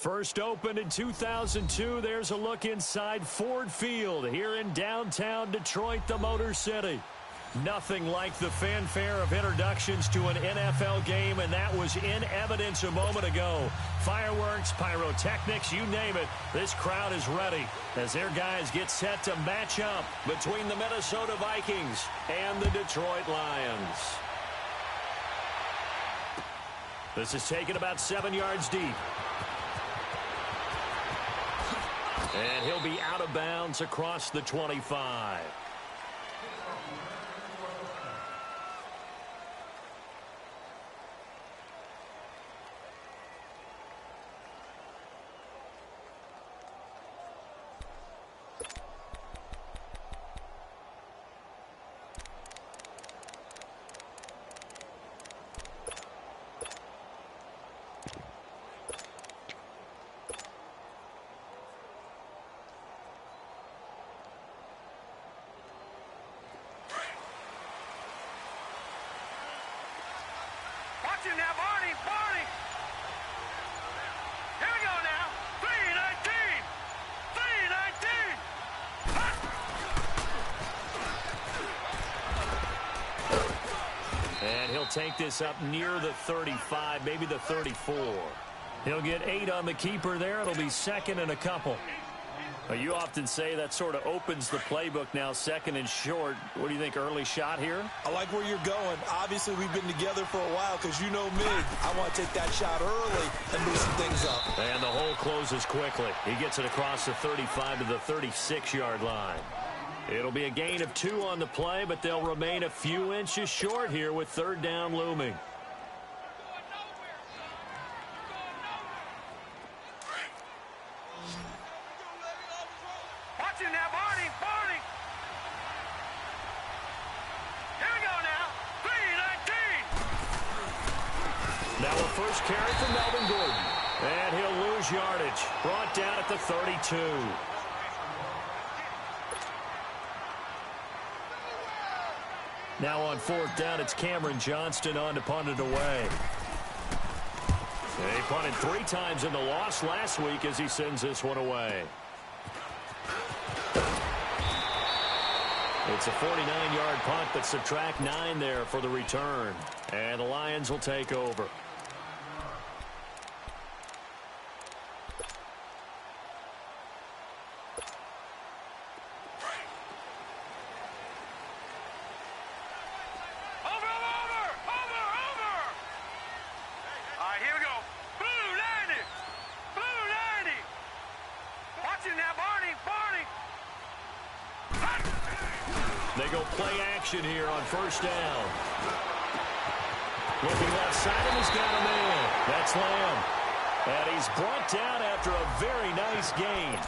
First opened in 2002, there's a look inside Ford Field here in downtown Detroit, the Motor City. Nothing like the fanfare of introductions to an NFL game, and that was in evidence a moment ago. Fireworks, pyrotechnics, you name it, this crowd is ready as their guys get set to match up between the Minnesota Vikings and the Detroit Lions. This is taken about 7 yards deep. And he'll be out of bounds across the 25. Now, Barney, Barney. Here we go now. 319. 319. And he'll take this up near the 35, maybe the 34. He'll get 8 on the keeper there. It'll be second and a couple. You often say that sort of opens the playbook now, second and short. What do you think, early shot here? I like where you're going. Obviously, we've been together for a while because you know me. I want to take that shot early and loosen things up. And the hole closes quickly. He gets it across the 35 to the 36-yard line. It'll be a gain of 2 on the play, but they'll remain a few inches short here with third down looming. Now, Barney, Barney. Here we go now. 319. Now a first carry for Melvin Gordon. And he'll lose yardage. Brought down at the 32. Now on fourth down, it's Cameron Johnston on to punt it away. He punted 3 times in the loss last week as he sends this one away. It's a 49-yard punt, but subtract 9 there for the return. And the Lions will take over. Over. All right, here we go. Blue 90. Watch it now, Barney. They go play action here on first down. Looking left side, and he's got a man. That's Lamb. And he's brought down after a very nice gain.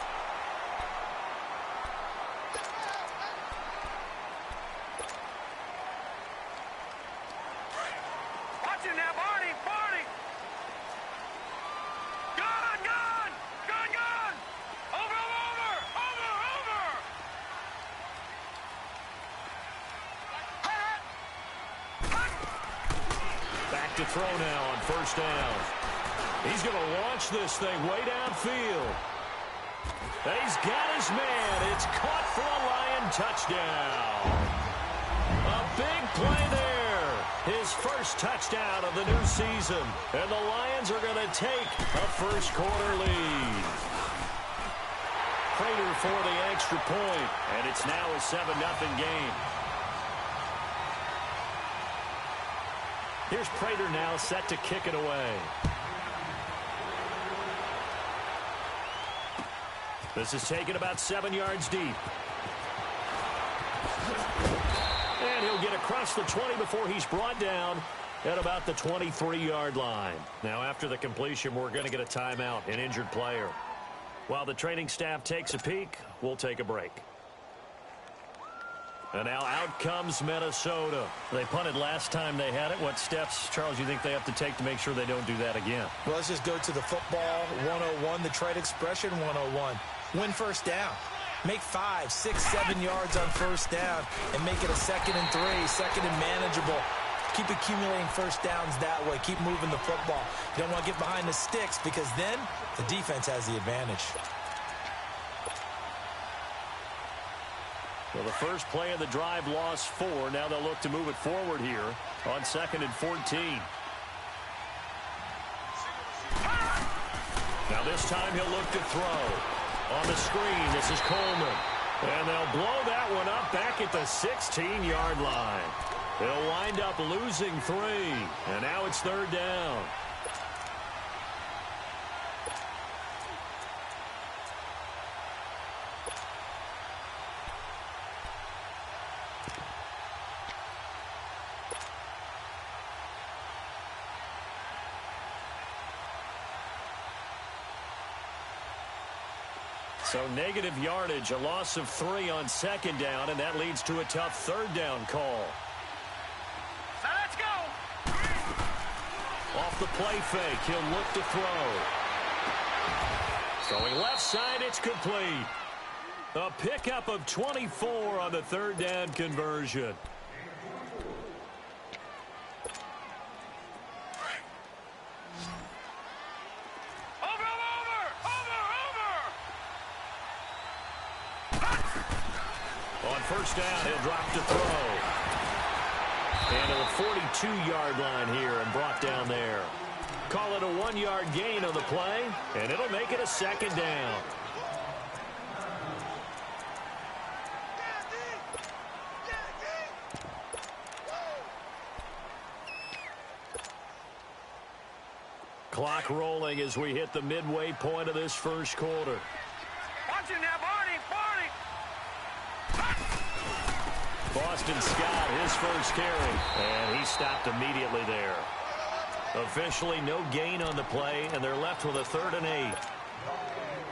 Watch it now, Barney. Gun. Over. Back to throw now on first down. He's going to launch this thing way downfield. He's got his man. It's caught for a Lion touchdown. A big play there. His first touchdown of the new season. And the Lions are going to take a first-quarter lead. Prater for the extra point, and it's now a 7-0 game. Here's Prater now set to kick it away. This is taken about 7 yards deep. And he'll get across the 20 before he's brought down at about the 23-yard line. Now, after the completion, we're going to get a timeout, an injured player. While the training staff takes a peek, we'll take a break. And now out comes Minnesota. They punted last time they had it. What steps, Charles, you think they have to take to make sure they don't do that again? Well, let's just go to the football 101, the trade expression 101. Win first down. Make 5, 6, 7 yards on first down and make it a 2nd and 3, second and manageable. Keep accumulating first downs that way. Keep moving the football. You don't want to get behind the sticks because then the defense has the advantage. Well, the first play of the drive lost 4. Now they'll look to move it forward here on 2nd and 14. Now this time he'll look to throw. On the screen, this is Coleman. And they'll blow that one up back at the 16-yard line. They'll wind up losing 3. And now it's 3rd down. So negative yardage, a loss of 3 on 2nd down, and that leads to a tough 3rd down call. So let's go. Off the play fake, he'll look to throw. Throwing left side, it's complete. A pickup of 24 on the 3rd down conversion. First down, he'll drop to throw. And to the 42-yard line here and brought down there. Call it a 1-yard gain on the play, and it'll make it a 2nd down. Clock rolling as we hit the midway point of this first quarter. Watch it now, Barney. Boston Scott, his first carry, and he stopped immediately there. Officially no gain on the play, and they're left with a 3rd and 8.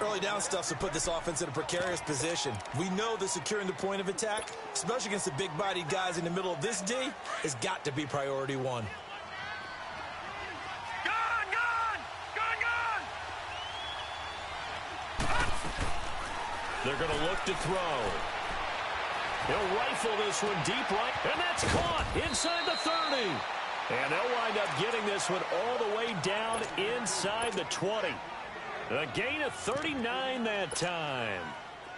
Early down stuff to put this offense in a precarious position. We know that securing the point of attack, especially against the big-bodied guys in the middle of this D, has got to be priority 1. They're going to look to throw. He'll rifle this one deep right, and that's caught inside the 30. And they'll wind up getting this one all the way down inside the 20. A gain of 39 that time.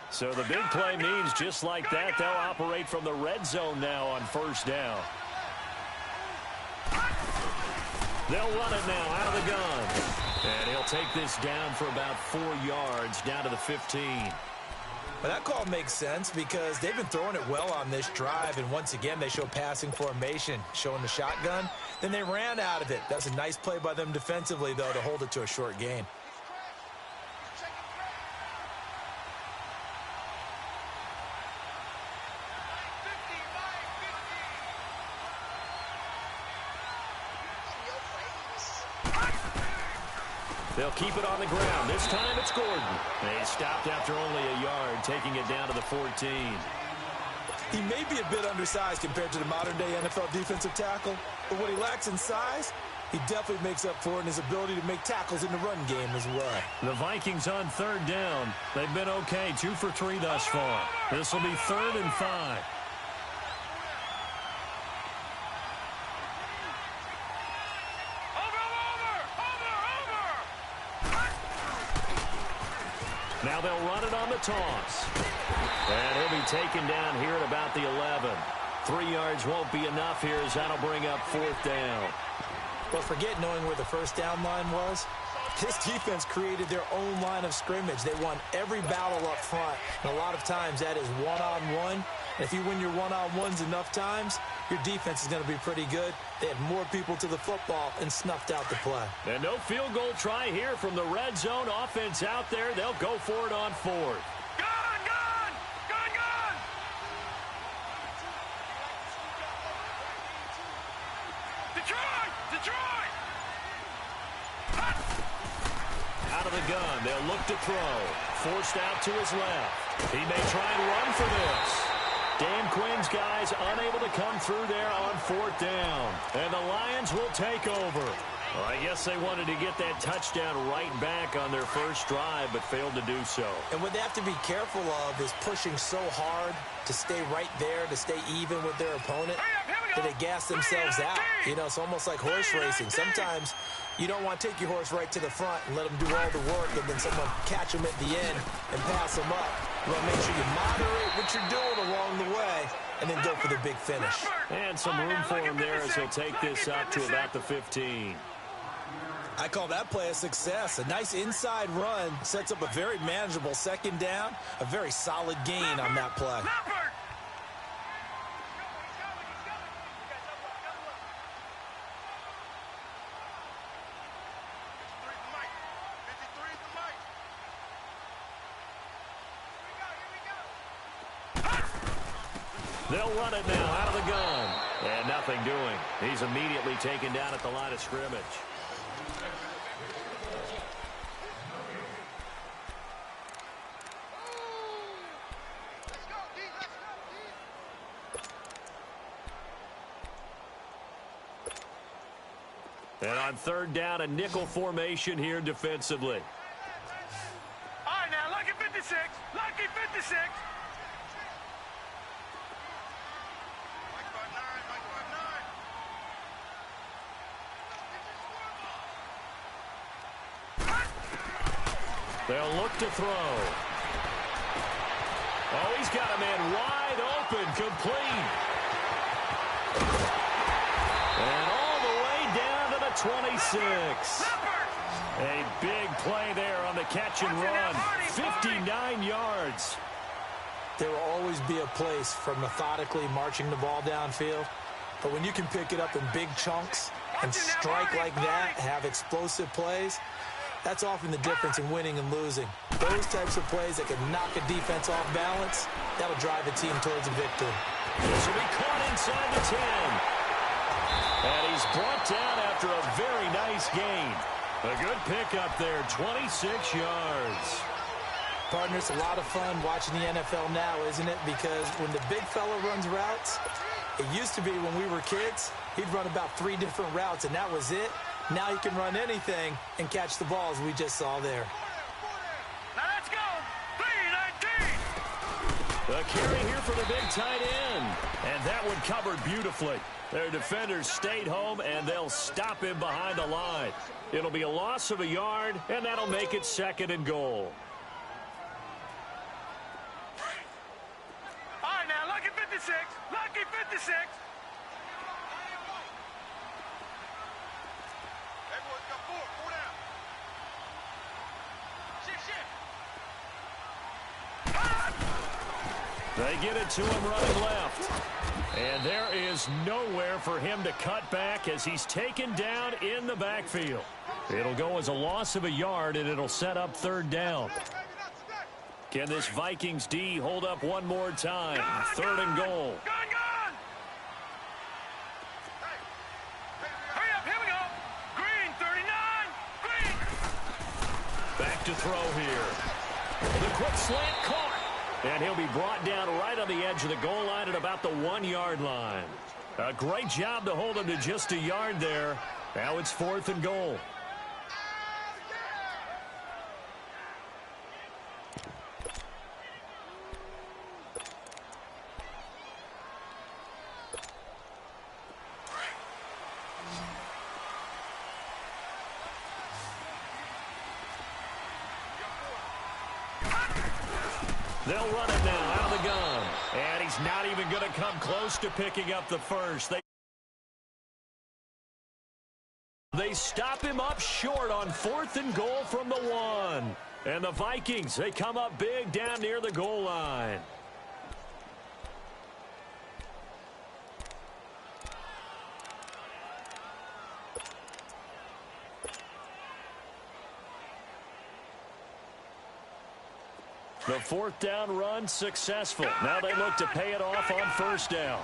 So the big play means just like that, they'll operate from the red zone now on 1st down. They'll run it now out of the gun. And he'll take this down for about 4 yards down to the 15. But that call makes sense because they've been throwing it well on this drive, and once again they show passing formation, showing the shotgun. Then they ran out of it. That's a nice play by them defensively, though, to hold it to a short gain. They'll keep it on the ground. This time it's Gordon. They stopped after only a yard, taking it down to the 14. He may be a bit undersized compared to the modern-day NFL defensive tackle, but what he lacks in size, he definitely makes up for it in his ability to make tackles in the run game as well. The Vikings on 3rd down. They've been okay, 2 for 3 thus far. This will be 3rd and 5. Now they'll run it on the toss. And he'll be taken down here at about the 11. 3 yards won't be enough here as that'll bring up 4th down. But forget knowing where the first down line was. This defense created their own line of scrimmage. They won every battle up front. And a lot of times that is one-on-one. And if you win your one-on-ones enough times, your defense is going to be pretty good. They had more people to the football and snuffed out the play. And no field goal try here from the red zone. Offense out there. They'll go for it on 4th. Detroit! Out of the gun. They'll look to throw. Forced out to his left. He may try and run for this. Dan Quinn's guys unable to come through there on 4th down. And the Lions will take over. Well, I guess they wanted to get that touchdown right back on their first drive, but failed to do so. And what they have to be careful of is pushing so hard to stay right there, to stay even with their opponent. Hurry up, here we go. that they gas themselves out. You know, it's almost like horse racing. Sometimes you don't want to take your horse right to the front and let them do all the work and then someone catch them at the end and pass them up. You want to make sure you moderate what you're doing along the way and then go for the big finish. And some room for him there as he'll take this up to about the 15. I call that play a success. A nice inside run sets up a very manageable second down, a very solid gain on that play. They'll run it now out of the gun. And nothing doing. He's immediately taken down at the line of scrimmage. And on third down, a nickel formation here defensively. All right, now, lucky 56. Lucky 56. They'll look to throw. Oh, he's got a man wide open, complete. And all the way down to the 26. A big play there on the catch and run. 59 yards. There will always be a place for methodically marching the ball downfield. But when you can pick it up in big chunks and strike like that, have explosive plays, that's often the difference in winning and losing. Those types of plays that can knock a defense off balance, that'll drive a team towards a victory. This will be caught inside the 10. And he's brought down after a very nice gain. A good pickup there, 26 yards. Partner, it's a lot of fun watching the NFL now, isn't it? Because when the big fella runs routes, it used to be when we were kids, he'd run about 3 different routes, and that was it. Now he can run anything and catch the balls we just saw there. Now let's go. 3-19. A carry here for the big tight end. And that one covered beautifully. Their defenders stayed home, and they'll stop him behind the line. It'll be a loss of a yard, and that'll make it 2nd and goal. All right, now, lucky 56. Lucky 56. Everyone's got 4. 4 down. Shift. They get it to him running left. And there is nowhere for him to cut back as he's taken down in the backfield. It'll go as a loss of a yard, and it'll set up 3rd down. Can this Vikings D hold up one more time? 3rd and goal. Gun, gun. Hurry up, here we go. Green, 39. Green. Back to throw here. The quick slant caught. And he'll be brought down right on the edge of the goal line at about the 1-yard line. A great job to hold him to just a yard there. Now it's 4th and goal. They'll run it now out of the gun. And he's not even going to come close to picking up the first. They stop him up short on 4th and goal from the 1. And the Vikings, they come up big down near the goal line. The 4th down run successful. Now they look to pay it off on 1st down.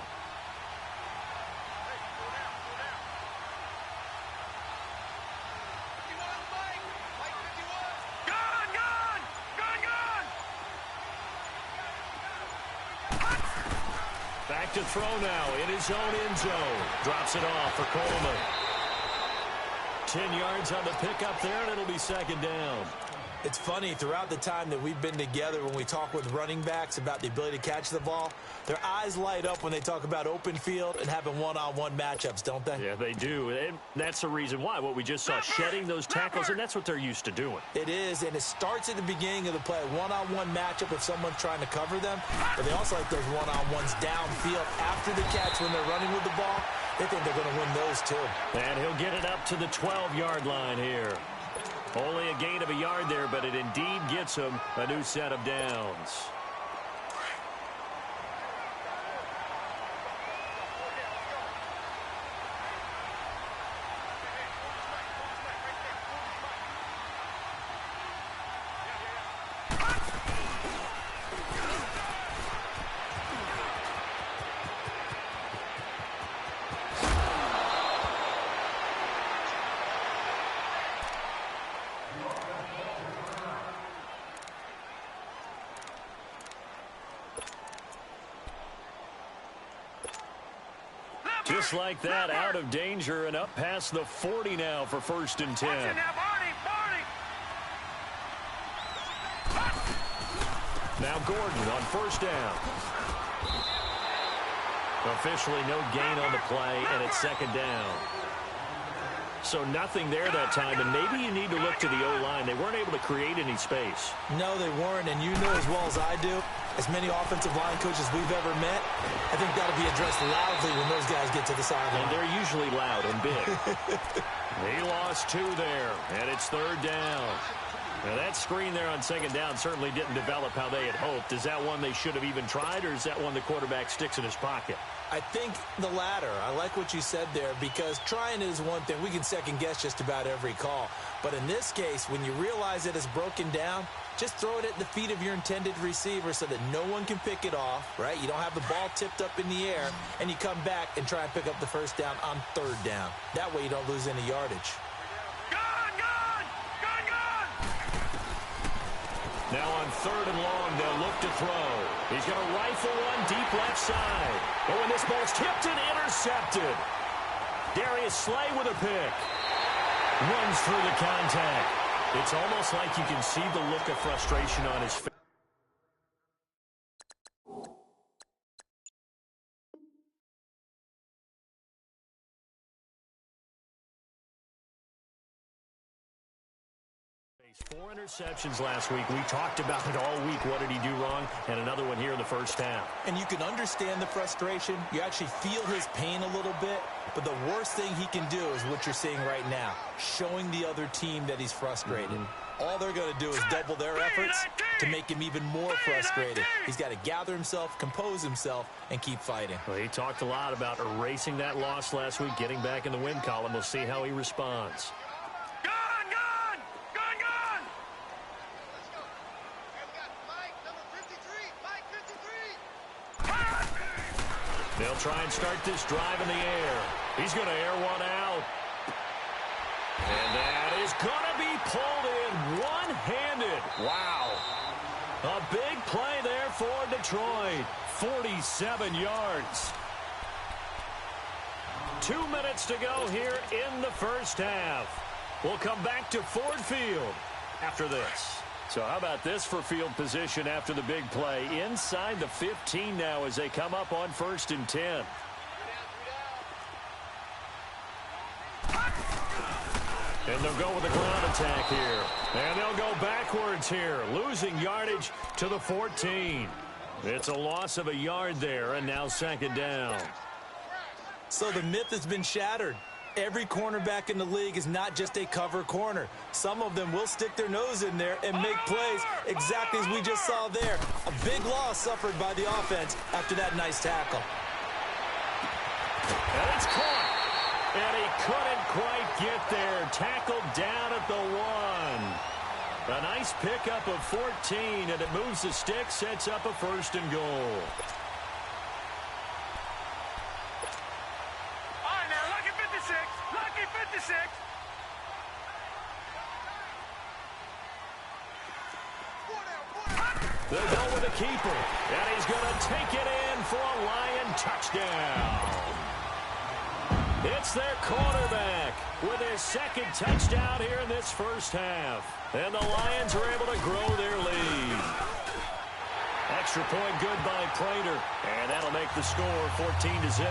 Back to throw now in his own end zone. Drops it off for Coleman. 10 yards on the pickup there, and it'll be 2nd down. It's funny, throughout the time that we've been together, when we talk with running backs about the ability to catch the ball, their eyes light up when they talk about open field and having one-on-one matchups, don't they? Yeah, they do. And that's the reason why. What we just saw, shedding those tackles, and that's what they're used to doing. It is, and it starts at the beginning of the play. One-on-one matchup if someone's trying to cover them, but they also like those one-on-ones downfield after the catch when they're running with the ball. They think they're going to win those too. And he'll get it up to the 12-yard line here. Only a gain of a yard there, but it indeed gets him a new set of downs. Just like that, out of danger and up past the 40 now for 1st and 10. Now Gordon on 1st down. Officially no gain on the play, and it's 2nd down. So nothing there that time, and maybe you need to look to the O-line. They weren't able to create any space. No, they weren't, and you know as well as I do, as many offensive line coaches we've ever met, I think that'll be addressed loudly when those guys get to the sideline. And they're usually loud and big. He lost 2 there, and it's 3rd down. Now that screen there on 2nd down certainly didn't develop how they had hoped. Is that one they should have even tried, or is that one the quarterback sticks in his pocket? I think the latter. I like what you said there, because trying it is one thing. We can second-guess just about every call. But in this case, when you realize that it's broken down, just throw it at the feet of your intended receiver so that no one can pick it off, right? You don't have the ball tipped up in the air, and you come back and try and pick up the 1st down on 3rd down. That way you don't lose any yardage. Now on 3rd and long, they'll look to throw. He's going to rifle one deep left side. Oh, and this ball's tipped and intercepted. Darius Slay with a pick. Runs through the contact. It's almost like you can see the look of frustration on his face. Four interceptions last week. We talked about it all week. What did he do wrong? And another one here in the 1st half. And you can understand the frustration. You actually feel his pain a little bit. But the worst thing he can do is what you're seeing right now, showing the other team that he's frustrated. All they're going to do is double their efforts to make him even more frustrated. He's got to gather himself, compose himself, and keep fighting. Well, he talked a lot about erasing that loss last week, getting back in the win column. We'll see how he responds. They'll try and start this drive in the air. He's going to air one out. And that is going to be pulled in one-handed. Wow. A big play there for Detroit. 47 yards. 2 minutes to go here in the 1st half. We'll come back to Ford Field after this. So how about this for field position after the big play? Inside the 15 now as they come up on 1st and 10. And they'll go with a ground attack here. And they'll go backwards here, losing yardage to the 14. It's a loss of a yard there, and now 2nd down. So the myth has been shattered. Every cornerback in the league is not just a cover corner. Some of them will stick their nose in there and make plays exactly as we just saw there. A big loss suffered by the offense after that nice tackle. And it's caught. And he couldn't quite get there. Tackled down at the 1. A nice pickup of 14, and it moves the stick, sets up a 1st and goal. They'll go with the keeper, and he's going to take it in for a Lion touchdown. It's their quarterback with his second touchdown here in this first half. And the Lions are able to grow their lead. Extra point good by Prater. And that'll make the score 14-0.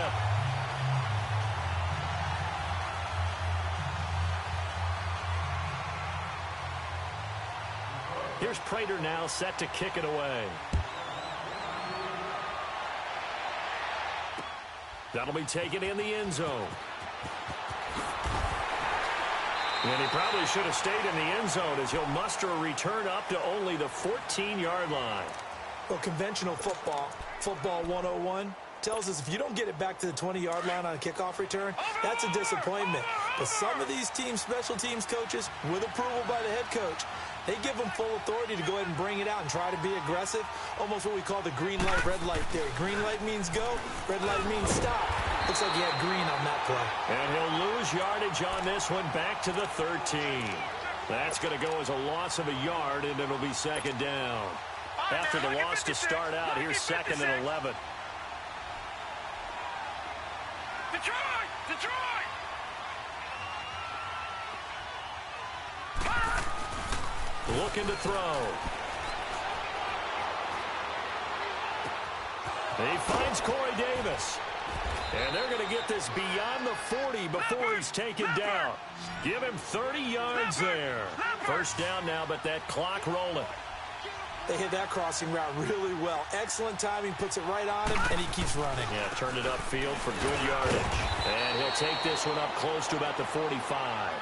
Here's Prater now set to kick it away. That'll be taken in the end zone. And he probably should have stayed in the end zone as he'll muster a return up to only the 14-yard line. Well, conventional football 101, tells us if you don't get it back to the 20-yard line on a kickoff return, that's a disappointment. But some of these teams, special teams coaches, with approval by the head coach, they give them full authority to go ahead and bring it out and try to be aggressive. Almost what we call the green light, red light theory. Green light means go, red light means stop. Looks like he had green on that play. And he'll lose yardage on this one back to the 13. That's going to go as a loss of a yard, and it'll be second down. After the loss to start out, here's second and 11. Detroit! Detroit! Looking to throw. He finds Corey Davis. And they're going to get this beyond the 40 before he's taken down. Give him 30 yards there. First down now, but that clock rolling. They hit that crossing route really well. Excellent timing, puts it right on him, and he keeps running. Yeah, turned it upfield for good yardage. And he'll take this one up close to about the 45.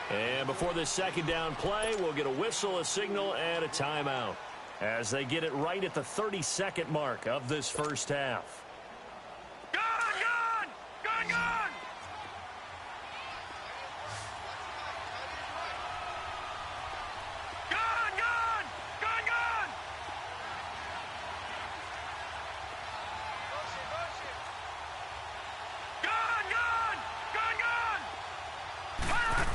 And before this second down play, we'll get a whistle, a signal, and a timeout as they get it right at the 30-second mark of this first half. Gun! Gun! Gun! Gun! Gun! Gun! Gun! Gun! Gun! Gun! Gun! Gun! Fire!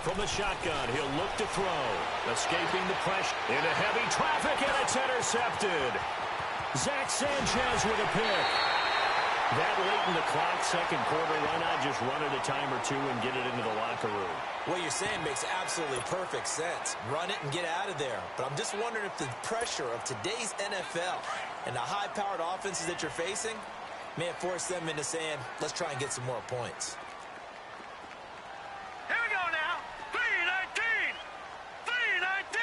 From the shotgun, he'll look to throw. Escaping the pressure into heavy traffic, and it's intercepted. Zach Sanchez with a pick. That late in the clock, second quarter, why not just run it a time or two and get it into the locker room? What you're saying makes absolutely perfect sense. Run it and get out of there. But I'm just wondering if the pressure of today's NFL and the high-powered offenses that you're facing may have forced them into saying, let's try and get some more points. Here we go now. 3-19. 3-19.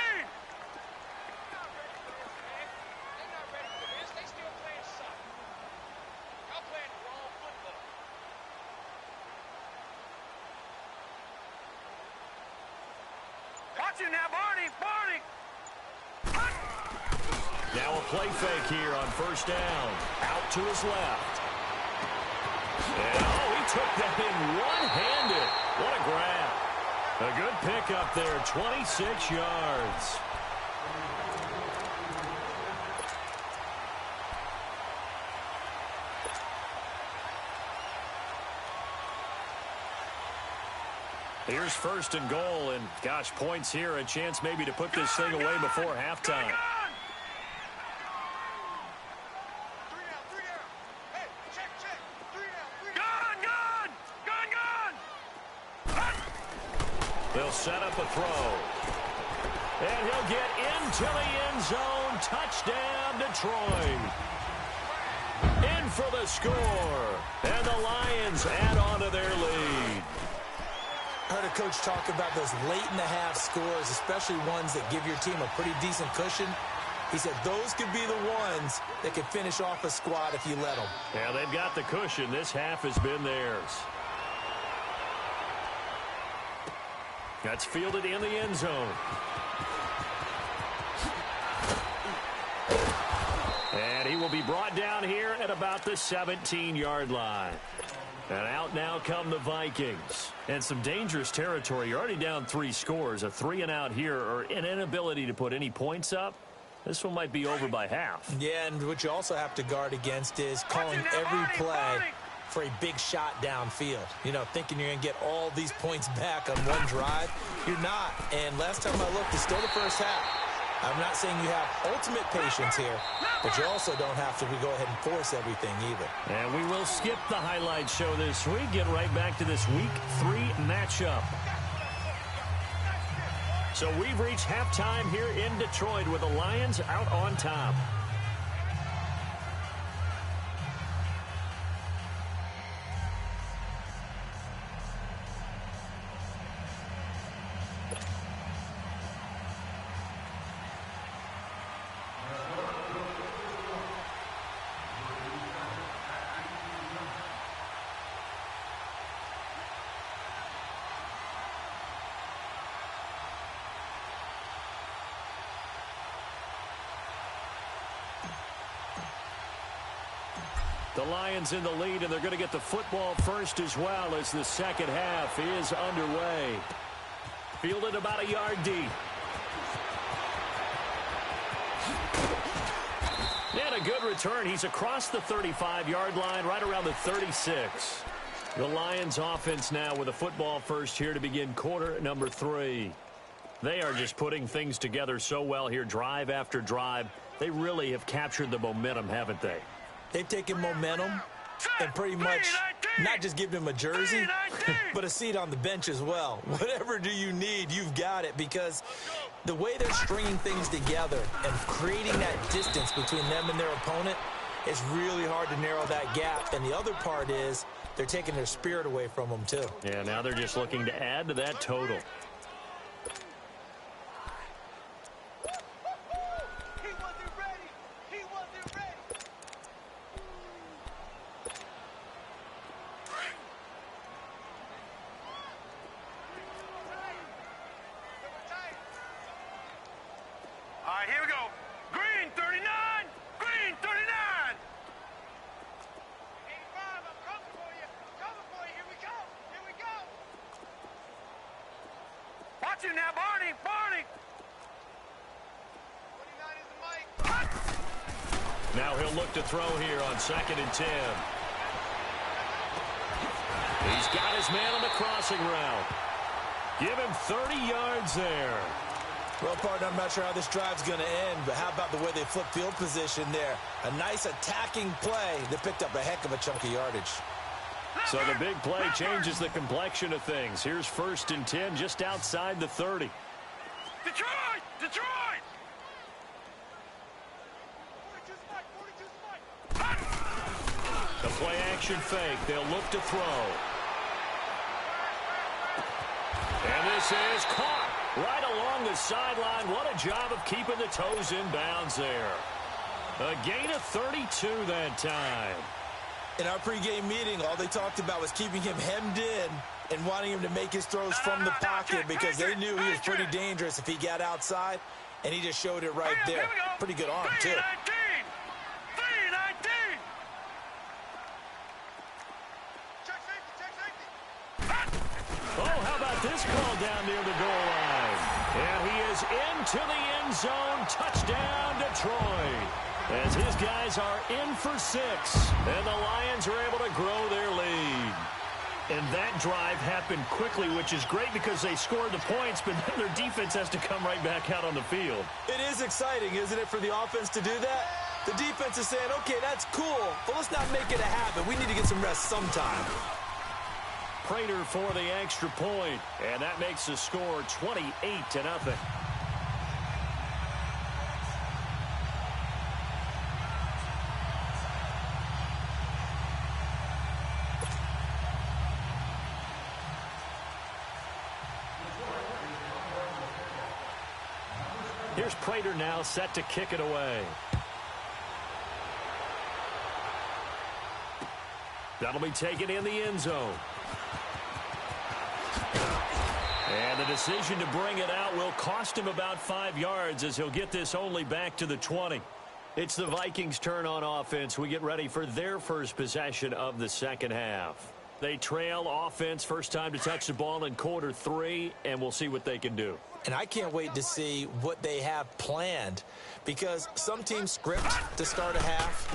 They're not ready for this. They still playing soccer. Y'all playing the wrong football. Watch him now, Barney. Barney. Now a play fake here on first down. Out to his left. And, he took that in one-handed. What a grab. A good pickup there, 26 yards. Here's first and goal, and gosh, points here, a chance maybe to put this thing away before halftime. Three down. Hey, check. 3 down. Gun! They'll set up a throw. And he'll get into the end zone. Touchdown, Detroit. In for the score. And the Lions add on to their lead. I heard a coach talk about those late-in-the-half scores, especially ones that give your team a pretty decent cushion. He said those could be the ones that could finish off a squad if you let them. Yeah, they've got the cushion. This half has been theirs. That's fielded in the end zone. And he will be brought down here at about the 17-yard line. And out now come the Vikings. And some dangerous territory. You're already down 3 scores. A 3-and-out here, or an inability to put any points up. This one might be over by half. Yeah, and what you also have to guard against is calling every play for a big shot downfield. You know, thinking you're going to get all these points back on one drive. You're not. And last time I looked, it's still the first half. I'm not saying you have ultimate patience here, but you also don't have to go ahead and force everything either. And we will skip the highlight show this week. Get right back to this Week 3 matchup. So we've reached halftime here in Detroit with the Lions out on top. The Lions in the lead, and they're going to get the football first as well as the second half is underway. Fielded about a yard deep. And a good return. He's across the 35-yard line, right around the 36. The Lions offense now with a football first here to begin quarter number 3. They are just putting things together so well here, drive after drive. They really have captured the momentum, haven't they? They've taken momentum and pretty much not just given him a jersey, but a seat on the bench as well. Whatever do you need, you've got it, because the way they're stringing things together and creating that distance between them and their opponent, it's really hard to narrow that gap. And the other part is they're taking their spirit away from them too. Yeah, now they're just looking to add to that total. Here we go. Green 39. Green 39. 85. I'm coming for you. Coming for you. Here we go. Here we go. Watch him now, Barney. Barney. 29 is the mic. Now he'll look to throw here on 2nd and 10. He's got his man on the crossing route. Give him 30 yards there. Well, partner, I'm not sure how this drive's going to end, but how about the way they flip field position there? A nice attacking play that picked up a heck of a chunk of yardage. So the big play changes the complexion of things. Here's 1st and 10 just outside the 30. Detroit! Detroit! 42's mic. The play action fake. They'll look to throw. And this is caught. Right along the sideline. What a job of keeping the toes in bounds there. A gain of 32 that time. In our pregame meeting, all they talked about was keeping him hemmed in and wanting him to make his throws from the pocket because they knew he was pretty dangerous if he got outside, and he just showed it right there. Pretty good arm, too. 319. 319. Check safety. Oh, how about this call down near the goal line? And he is into the end zone. Touchdown, Detroit. As his guys are in for 6. And the Lions are able to grow their lead. And that drive happened quickly, which is great because they scored the points, but then their defense has to come right back out on the field. It is exciting, isn't it, for the offense to do that? The defense is saying, okay, that's cool, but let's not make it a habit. We need to get some rest sometime. Prater for the extra point, and that makes the score 28-0. Here's Prater now set to kick it away. That'll be taken in the end zone. And the decision to bring it out will cost him about 5 yards as he'll get this only back to the 20. It's the Vikings' turn on offense. We get ready for their first possession of the second half. They trail offense, first time to touch the ball in quarter 3, and we'll see what they can do. And I can't wait to see what they have planned, because some teams script to start a half.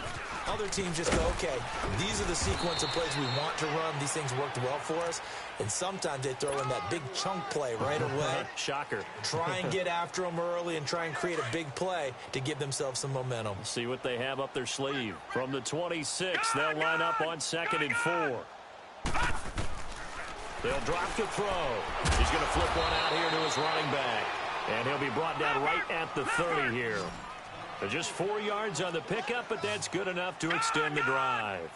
Other teams just go, okay, these are the sequence of plays we want to run. These things worked well for us. And sometimes they throw in that big chunk play right away. Shocker. Try and get after them early and try and create a big play to give themselves some momentum. See what they have up their sleeve. From the 26, they'll line up on 2nd and 4. They'll drop the throw. He's going to flip one out here to his running back. And he'll be brought down right at the 30 here. Just 4 yards on the pickup, but that's good enough to extend the drive.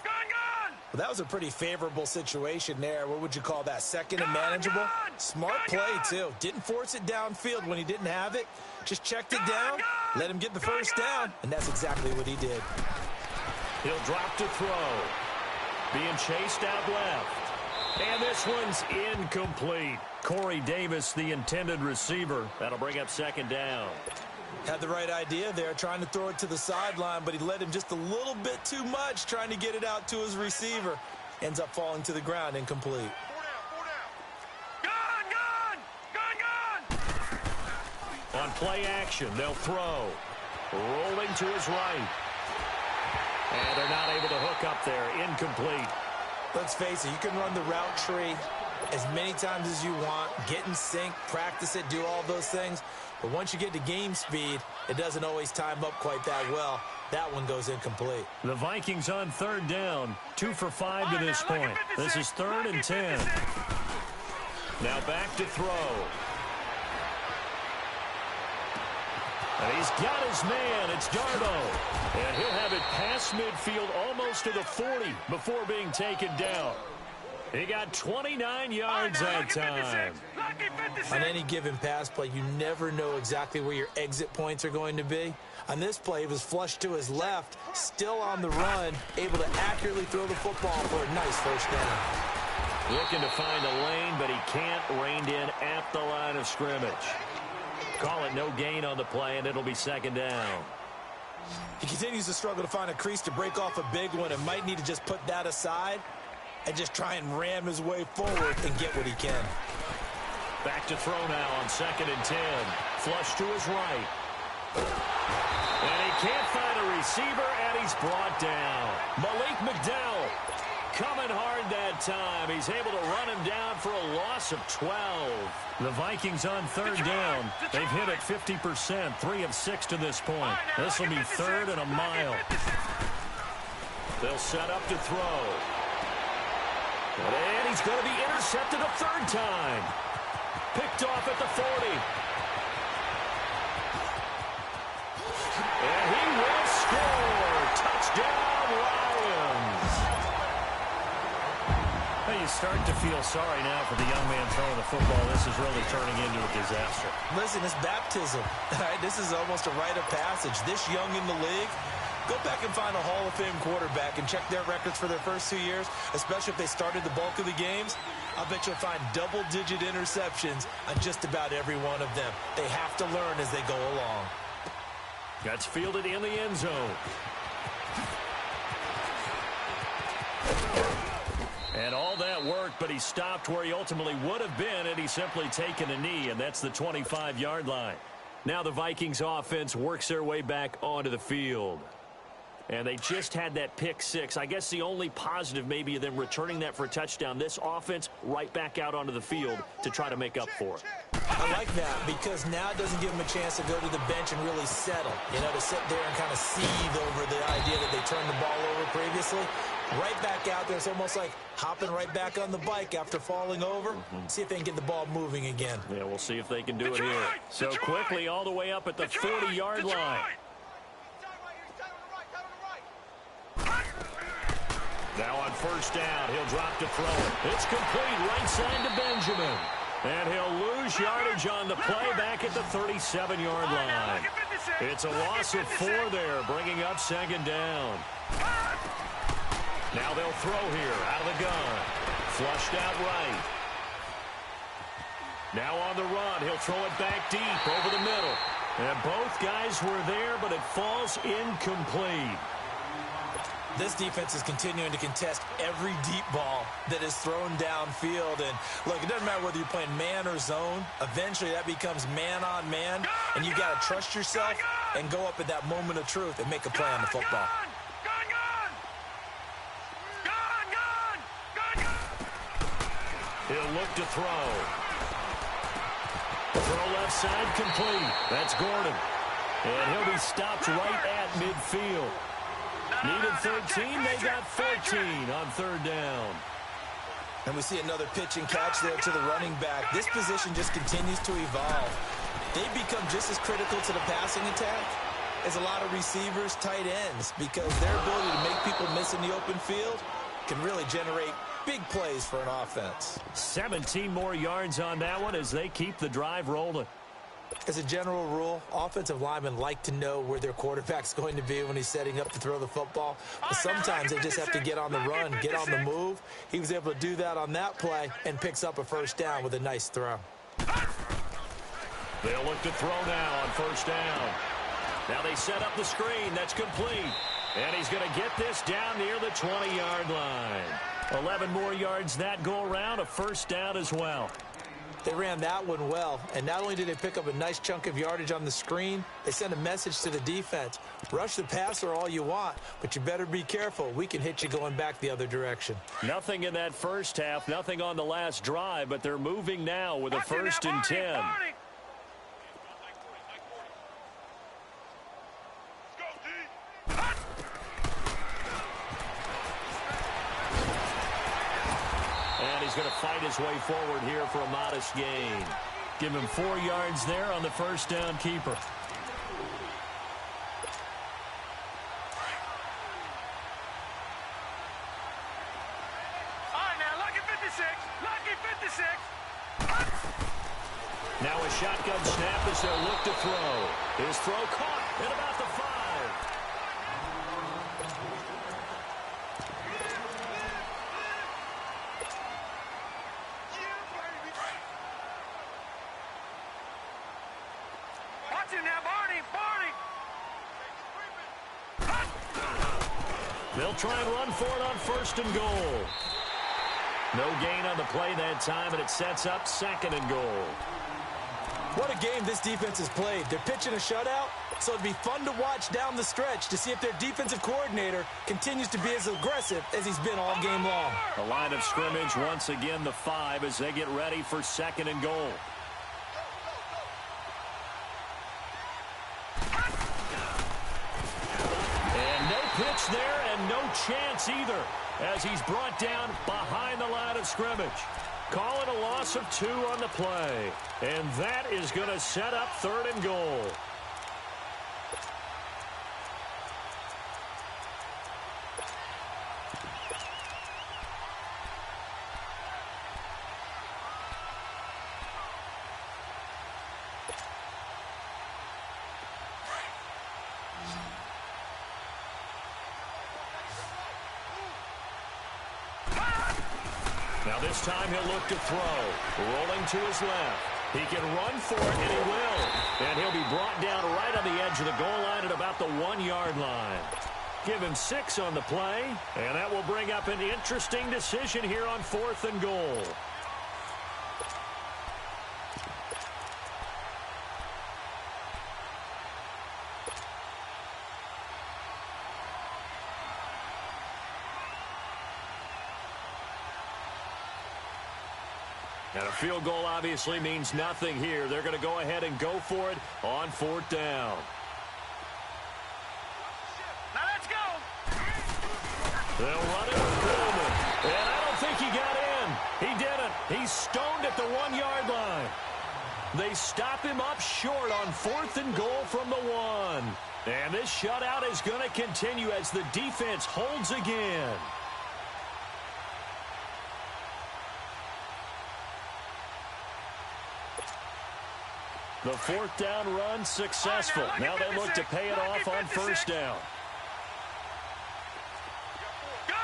Well, that was a pretty favorable situation there. What would you call that? Second and manageable? Smart play, too. Didn't force it downfield when he didn't have it. Just checked it down, let him get the first down, and that's exactly what he did. He'll drop to throw. Being chased out left. And this one's incomplete. Corey Davis, the intended receiver. That'll bring up 2nd down. Had the right idea there, trying to throw it to the sideline, but he led him just a little bit too much, trying to get it out to his receiver. Ends up falling to the ground, incomplete. 4 down. Gun! On play action, they'll throw. Rolling to his right. And they're not able to hook up there. Incomplete. Let's face it, you can run the route tree as many times as you want, get in sync, practice it, do all those things. But once you get to game speed, it doesn't always time up quite that well. That one goes incomplete. The Vikings on 3rd down. 2 for 5 to this point. This is 3rd and 10. Now back to throw. And he's got his man. It's Darbo. And he'll have it past midfield almost to the 40 before being taken down. He got 29 yards that time. On any given pass play, you never know exactly where your exit points are going to be. On this play, he was flushed to his left, still on the run, able to accurately throw the football for a nice first down. Looking to find a lane, but he can't. Reined in at the line of scrimmage. Call it no gain on the play, and it'll be 2nd down. He continues to struggle to find a crease to break off a big one and might need to just put that aside and just try and ram his way forward and get what he can. Back to throw now on 2nd and 10. Flush to his right. And he can't find a receiver, and he's brought down. Malik McDowell coming hard that time. He's able to run him down for a loss of 12. The Vikings on 3rd down. They've hit it 50%, 3 of 6 to this point. This will be 3rd and a mile. They'll set up to throw. And he's going to be intercepted a 3rd time. Picked off at the 40. And he will score. Touchdown, Lions. Hey, you start to feel sorry now for the young man throwing the football. This is really turning into a disaster. Listen, it's baptism. All right, this is almost a rite of passage. This young in the league, go back and find a Hall of Fame quarterback and check their records for their first 2 years, especially if they started the bulk of the games. I'll bet you'll find double-digit interceptions on just about every one of them. They have to learn as they go along. That's fielded in the end zone. And all that worked, but he stopped where he ultimately would have been had he simply taken a knee, and that's the 25-yard line. Now the Vikings offense works their way back onto the field. And they just had that pick 6. I guess the only positive maybe of them returning that for a touchdown. This offense right back out onto the field to try to make up for it. I like that because now it doesn't give them a chance to go to the bench and really settle. You know, to sit there and kind of seethe over the idea that they turned the ball over previously. Right back out there. It's almost like hopping right back on the bike after falling over. See if they can get the ball moving again. Yeah, we'll see if they can do it here. So quickly all the way up at the 40-yard line. Now on first down, he'll drop to throw it. It's complete right side to Benjamin. And he'll lose yardage on the play back at the 37-yard line. It's a loss of 4 there, bringing up 2nd down. Now they'll throw here out of the gun. Flushed out right. Now on the run, he'll throw it back deep over the middle. And both guys were there, but it falls incomplete. This defense is continuing to contest every deep ball that is thrown downfield. And, look, it doesn't matter whether you're playing man or zone. Eventually, that becomes man-on-man, and you've got to trust yourself and go up at that moment of truth and make a play on the football. He'll look to throw. Throw left side complete. That's Gordon. And he'll be stopped right at midfield. Needed 13. They got 14 on third down. And we see another pitch and catch there to the running back. This position just continues to evolve. They become just as critical to the passing attack as a lot of receivers, tight ends, because their ability to make people miss in the open field can really generate big plays for an offense. 17 more yards on that one as they keep the drive rolling. As a general rule, offensive linemen like to know where their quarterback's going to be when he's setting up to throw the football. But sometimes they just have to get on the run, get on the move. He was able to do that on that play and picks up a first down with a nice throw. They'll look to throw now on first down. Now they set up the screen. That's complete. And he's going to get this down near the 20-yard line. 11 more yards that go around, a first down as well. They ran that one well, and not only did they pick up a nice chunk of yardage on the screen, they sent a message to the defense. Rush the passer all you want, but you better be careful. We can hit you going back the other direction. Nothing in that first half, nothing on the last drive, but they're moving now with a 1st and 10. He's going to fight his way forward here for a modest gain. Give him 4 yards there on the first down keeper. All right, now, lucky 56. Lucky 56. Now a shotgun snap as they'll look to throw. His throw caught at about the 5. They'll try and run for it on 1st and goal. No gain on the play that time, and it sets up 2nd and goal. What a game this defense has played. They're pitching a shutout, so it'd be fun to watch down the stretch to see if their defensive coordinator continues to be as aggressive as he's been all game long. The line of scrimmage once again the 5 as they get ready for 2nd and goal. Pitch there and no chance either as he's brought down behind the line of scrimmage. Call it a loss of 2 on the play. And that is going to set up 3rd and goal. Now this time he'll look to throw. Rolling to his left. He can run for it, and he will. And he'll be brought down right on the edge of the goal line at about the 1-yard line. Give him 6 on the play, and that will bring up an interesting decision here on 4th and goal. And a field goal obviously means nothing here. They're going to go ahead and go for it on 4th down. Now let's go. They'll run it with Coleman. And I don't think he got in. He didn't. He's stoned at the 1-yard line. They stop him up short on 4th and goal from the 1. And this shutout is going to continue as the defense holds again. The 4th down run successful. Now they look to pay it off on 1st down. Gun!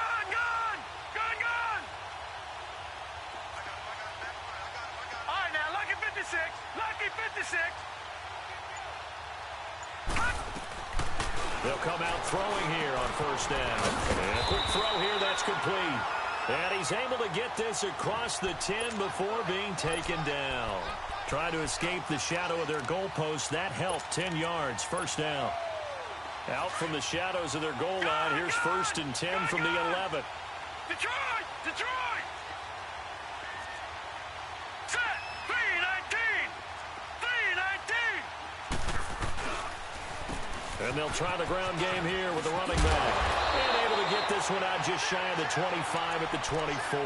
All right, now, lucky 56. Lucky 56. They'll come out throwing here on 1st down. And a quick throw here, that's complete. And he's able to get this across the 10 before being taken down. Trying to escape the shadow of their goalpost. That helped. 10 yards. 1st down. Out from the shadows of their goal line. Here's 1st and 10 from the 11. Detroit! And they'll try the ground game here with the running back. And able to get this one out just shy of the 25 at the 24.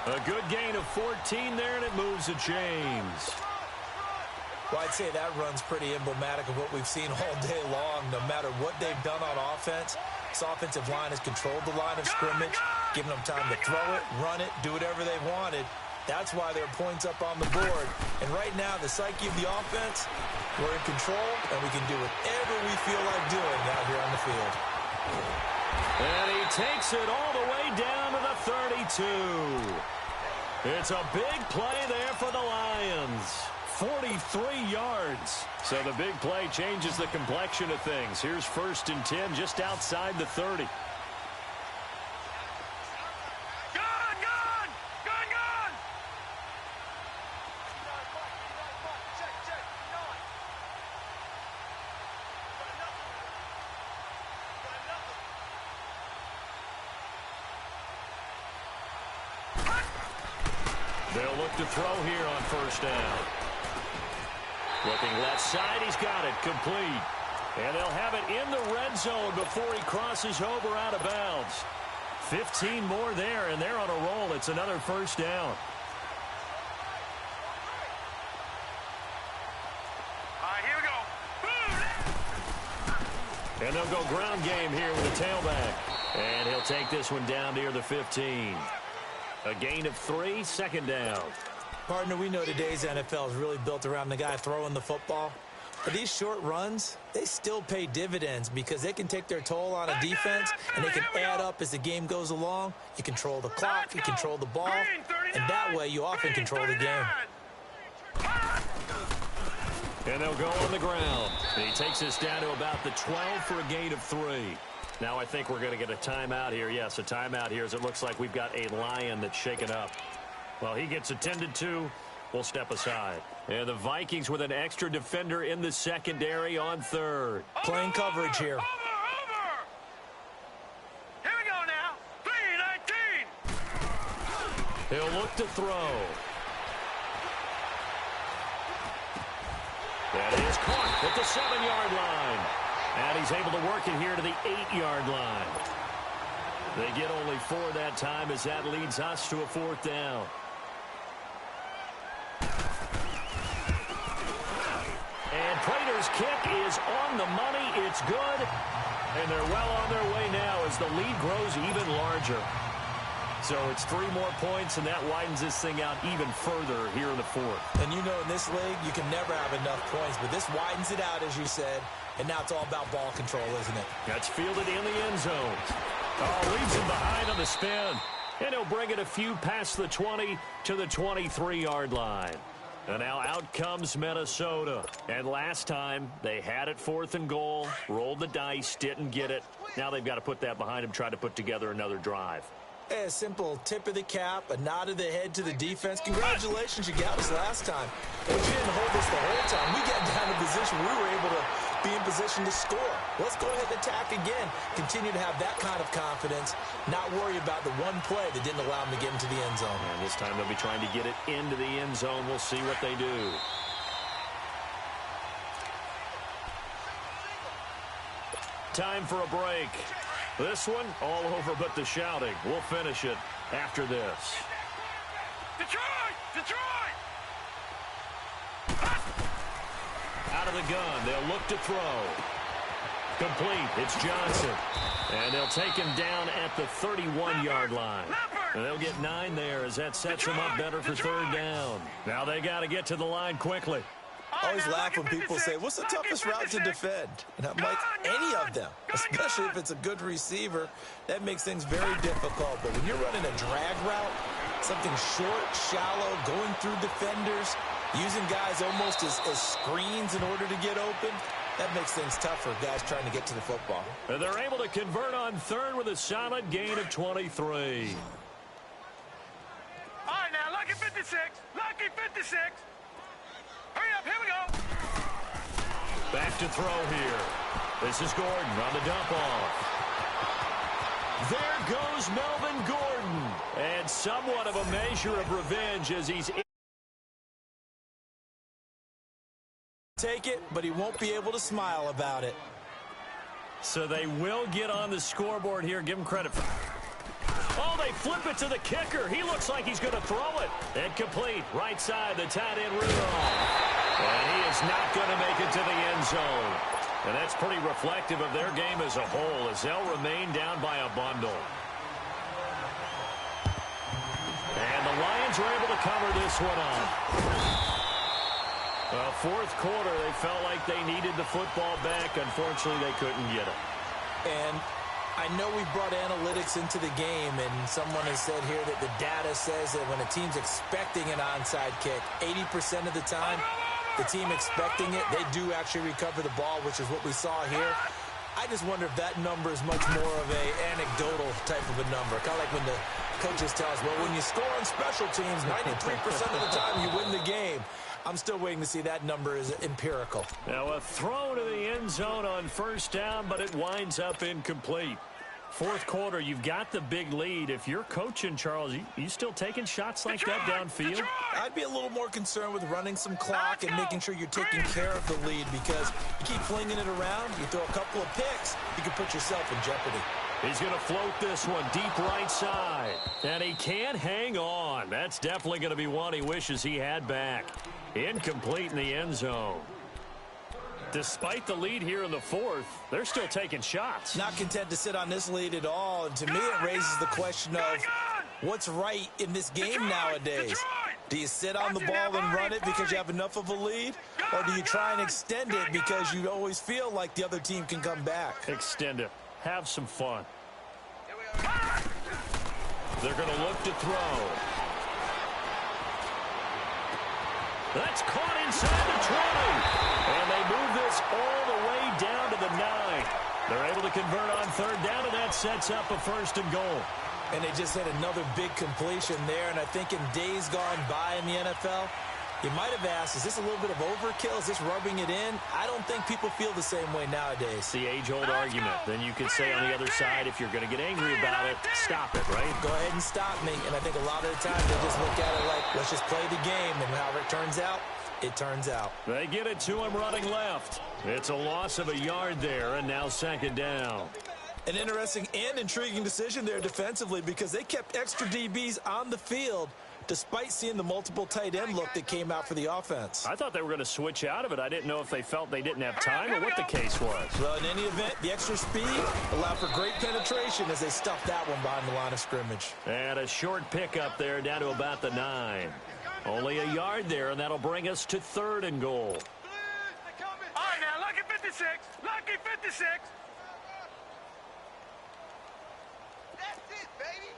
A good gain of 14 there, and it moves to James. Well, I'd say that run's pretty emblematic of what we've seen all day long. No matter what they've done on offense, this offensive line has controlled the line of scrimmage, giving them time to throw it, run it, do whatever they wanted. That's why there are points up on the board. And right now, the psyche of the offense, we're in control, and we can do whatever we feel like doing out here on the field. And he takes it all the way down to the 32. It's a big play there for the Lions. 43 yards. So the big play changes the complexion of things. Here's 1st and 10 just outside the 30. They'll look to throw here on 1st down. Looking left side, he's got it, complete. And they'll have it in the red zone before he crosses over out of bounds. 15 more there, and they're on a roll. It's another 1st down. Here we go. And they'll go ground game here with a tailback. And he'll take this one down near the 15. A gain of 3, 2nd down. Partner, we know today's NFL is really built around the guy throwing the football. But these short runs, they still pay dividends because they can take their toll on a defense, and they can add up as the game goes along. You control the clock, you control the ball, and that way you often control the game. And they'll go on the ground. And he takes this down to about the 12 for a gain of 3. Now I think we're going to get a timeout here. Yes, a timeout here as it looks like we've got a Lion that's shaken up. Well, he gets attended to. We'll step aside. And the Vikings with an extra defender in the secondary on 3rd. Playing coverage here. Over. Here we go now. 3-19. He'll look to throw. That is caught at the 7-yard line. And he's able to work it here to the 8-yard line. They get only 4 that time as that leads us to a 4th down. And Prater's kick is on the money. It's good. And they're well on their way now as the lead grows even larger. So it's 3 more points, and that widens this thing out even further here in the 4th. And you know in this league, you can never have enough points, but this widens it out, as you said. And now it's all about ball control, isn't it? That's fielded in the end zone. Oh, leaves him behind on the spin. And he'll bring it a few past the 20 to the 23-yard line. And now out comes Minnesota. And last time, they had it 4th and goal, rolled the dice, didn't get it. Now they've got to put that behind them, try to put together another drive. Hey, a simple tip of the cap, a nod of the head to the defense. Congratulations, you got us last time. But you didn't hold us the whole time. We got down to a position we were able to be in position to score. Let's go ahead and attack again. Continue to have that kind of confidence, not worry about the one play that didn't allow them to get into the end zone. And this time they'll be trying to get it into the end zone. We'll see what they do. Time for a break. This one, all over but the shouting. We'll finish it after this. Detroit! Detroit! Out of the gun, they'll look to throw. Complete, it's Johnson. And they'll take him down at the 31-yard line. And they'll get 9 there as that sets them up better for 3rd down. Now they got to get to the line quickly. I always laugh when people say, what's the toughest route to defend? And I'm like, any of them, especially if it's a good receiver. That makes things very difficult. But when you're running a drag route, something short, shallow, going through defenders, using guys almost as screens in order to get open, that makes things tough for guys trying to get to the football. And they're able to convert on 3rd with a solid gain of 23. All right, now, lucky 56. Lucky 56. Hurry up, here we go. Back to throw here. This is Gordon on the dump off. There goes Melvin Gordon. And somewhat of a measure of revenge as he's take it, but he won't be able to smile about it. So they will get on the scoreboard here. Give them credit. Oh, they flip it to the kicker. He looks like he's going to throw it. Incomplete. Right side, the tight end, Rudolph. And he is not going to make it to the end zone. And that's pretty reflective of their game as a whole, as they'll remain down by a bundle. And the Lions are able to cover this one up. Well, fourth quarter, they felt like they needed the football back. Unfortunately, they couldn't get it. And I know we brought analytics into the game, and someone has said here that the data says that when a team's expecting an onside kick, 80% of the time, the team expecting it, they do actually recover the ball, which is what we saw here. I just wonder if that number is much more of a anecdotal type of a number. Kind of like when the coaches tell us, well, when you score on special teams, 93% of the time you win the game. I'm still waiting to see that number is empirical. Now a throw to the end zone on first down, but it winds up incomplete. Fourth quarter, you've got the big lead. If you're coaching, Charles, you still taking shots like that downfield? I'd be a little more concerned with running some clock and making sure you're taking care of the lead, because you keep flinging it around, you throw a couple of picks, you can put yourself in jeopardy. He's going to float this one deep right side. And he can't hang on. That's definitely going to be one he wishes he had back. Incomplete in the end zone. Despite the lead here in the fourth, they're still taking shots. Not content to sit on this lead at all. And to me, it raises the question of what's right in this game nowadays. Do you sit on the ball and run it because you have enough of a lead? Or do you try and extend it because you always feel like the other team can come back? Extend it. Have some fun. They're going to look to throw. That's caught inside the 20. And they move this all the way down to the 9. They're able to convert on third down, and that sets up a first and goal. And they just had another big completion there. And I think in days gone by in the NFL, you might have asked, is this a little bit of overkill? Is this rubbing it in? I don't think people feel the same way nowadays. It's the age-old argument. Then you could say on the other side, if you're going to get angry about it, stop it, right? Go ahead and stop me. And I think a lot of the time they just look at it like, let's just play the game. And however it turns out, it turns out. They get it to him running left. It's a loss of a yard there, and now second down. An interesting and intriguing decision there defensively, because they kept extra DBs on the field despite seeing the multiple tight end look that came out for the offense. I thought they were going to switch out of it. I didn't know if they felt they didn't have time or what the case was. Well, in any event, the extra speed allowed for great penetration as they stuffed that one behind the line of scrimmage. And a short pickup there down to about the 9. Only a yard there, and that'll bring us to third and goal. All right, now, lucky 56. Lucky 56. That's it, baby.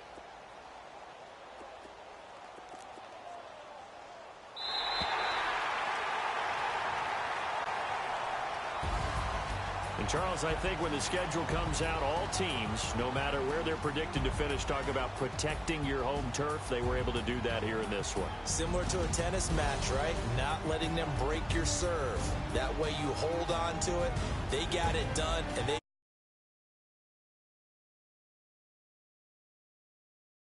And Charles, I think when the schedule comes out, all teams, no matter where they're predicted to finish, talk about protecting your home turf. They were able to do that here in this one. Similar to a tennis match, right? Not letting them break your serve. That way you hold on to it. They got it done, and they